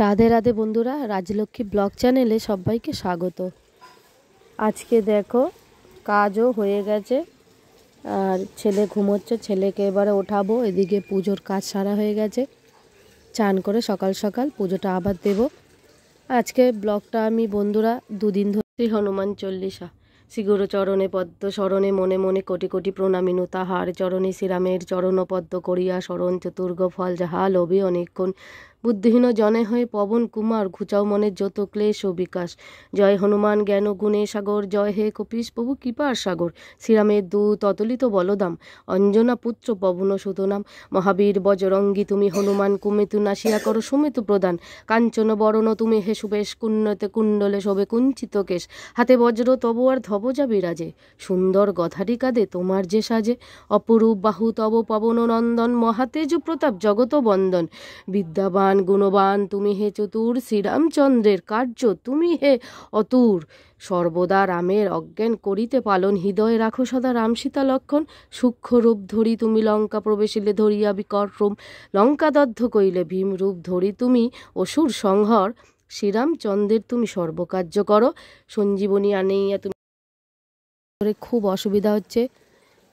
রাধে রাধে বন্ধুরা, রাজলক্ষ্মী ব্লগ চ্যানেলে সবাইকে স্বাগত। আজকে দেখো কাজও হয়ে গেছে আর ছেলে ঘুমোচ্ছে, ছেলেকে এবারে ওঠাবো। এদিকে পুজোর কাজ সারা হয়ে গেছে, চান করে সকাল সকাল পুজোটা আবার দেব। আজকে ব্লগটা আমি বন্ধুরা দুদিন ধরে হনুমান চল্লিশা। শ্রীগুরু চরণে পদ্ম স্মরণে মনে মনে কোটি কোটি প্রণামিনু তাহার চরণে শ্রীরামের চরণ পদ্ম করিয়া স্মরণ চতুর্গ ফল যাহা লোভে অনেকক্ষণ বুদ্ধিহীন জনে হয়ে পবন কুমার ঘুচাও মনের যত ক্লেশ ও বিকাশ। জয় হনুমান জ্ঞান গুণে সাগর, জয় হে কপিশ প্রভু কৃপার সাগর। শ্রীরামের দূত অতুলিত বলদাম, অঞ্জনা পুত্র পবন সুতনাম। মহাবীর বজরঙ্গী তুমি হনুমান, কুমেতু নাসিয়া করো সুমেতু প্রদান। কাঞ্চন বরণ তুমি হে সুবেশ, কুন্নতে কুণ্ডলে শোভে কুঞ্চিত কেশ। হাতে বজ্র তব আর ধবজা বিরাজে, সুন্দর গধারি কাঁধে তোমার যে সাজে। অপরূপ বাহু তব পবন নন্দন, মহাতেজ প্রতাপ জগত বন্দন। বিদ্যাবান গুণবান তুমি হে চতুর, শ্রীরামচন্দ্রের কার্য তুমি হে অতুর। সর্বদা রামের অজ্ঞান করিতে পালন, হৃদয়ে রাখো সদা রাম সীতা লক্ষণ। সূক্ষ্ম রূপ ধরি তুমি লঙ্কা প্রবেশিলে, ধরিয়া বিকর্ম লঙ্কা দগ্ধ কইলে। ভীম রূপ ধরি তুমি অসুর সংহর, শ্রীরামচন্দ্রের তুমি সর্বকার্য করো। সঞ্জীবনী আনাইয়া তুমি। খুব অসুবিধা হচ্ছে,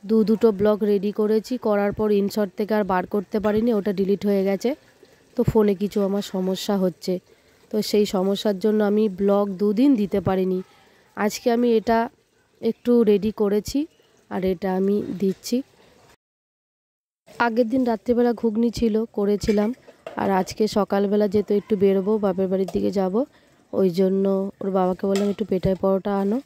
দুটো ব্লগ রেডি করেছি, করার পর ইনশর্ট থেকে আর বার করতে পারিনি, ওটা ডিলিট হয়ে গেছে। তো ফোনে কিছু আমার সমস্যা হচ্ছে, তো সেই সমস্যার জন্য আমি ব্লগ দুদিন দিতে পারিনি। আজকে আমি এটা একটু রেডি করেছি আর এটা আমি দিচ্ছি। আগের দিন রাত্রিবেলা ঘুগনি ছিল, করেছিলাম। আর আজকে সকালবেলা যেহেতু একটু বেরোবো, বাপের বাড়ির দিকে যাব, ওই জন্য ওর বাবাকে বললাম একটু পেটাই পরোটা আনো,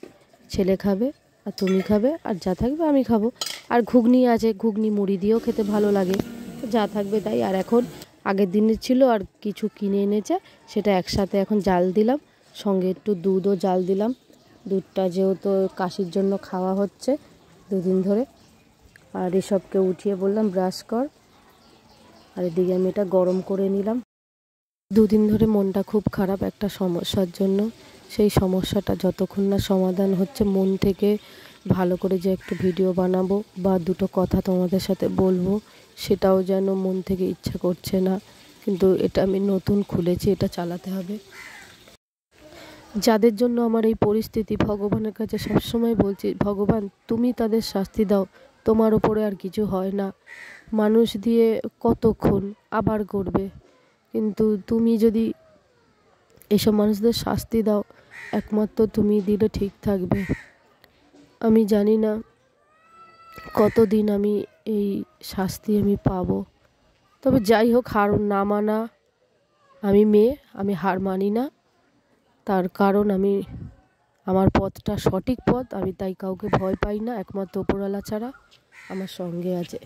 ছেলে খাবে আর তুমি খাবে, আর যা থাকবে আমি খাবো। আর ঘুগনি আছে, ঘুগনি মুড়ি দিয়েও খেতে ভালো লাগে, যা থাকবে তাই। আর এখন আগের দিনের ছিল আর কিছু কিনে এনেছে, সেটা একসাথে এখন জাল দিলাম, সঙ্গে একটু দুধও জাল দিলাম। দুধটা যেহেতু কাশির জন্য খাওয়া হচ্ছে দুদিন ধরে। আর এসবকে উঠিয়ে বললাম ব্রাশ কর, আর এদিকে আমি এটা গরম করে নিলাম। দুদিন ধরে মনটা খুব খারাপ একটা সমস্যার জন্য। সেই সমস্যাটা যতক্ষণ না সমাধান হচ্ছে, মন থেকে ভালো করে যে একটু ভিডিও বানাবো বা দুটো কথা তোমাদের সাথে বলবো, সেটাও যেন মন থেকে ইচ্ছা করছে না। কিন্তু এটা আমি নতুন খুলেছি, এটা চালাতে হবে। যাদের জন্য আমার এই পরিস্থিতি, ভগবানের কাছে সবসময় বলছি, ভগবান তুমি তাদের শাস্তি দাও, তোমার ওপরে আর কিছু হয় না। মানুষ দিয়ে কতক্ষণ আবার করবে, কিন্তু তুমি যদি এসব মানুষদের শাস্তি দাও, একমাত্র তুমি দিলে ঠিক থাকবে। আমি জানি না কতদিন আমি এই শাস্তি আমি পাবো। তবে যাই হোক, হার না মানা, আমি মেয়ে, আমি হার মানি না। তার কারণ আমি, আমার পথটা সঠিক পথ, আমি তাই কাউকে ভয় পাই না, একমাত্র ওপরওয়ালা ছাড়া আমার সঙ্গে আছে।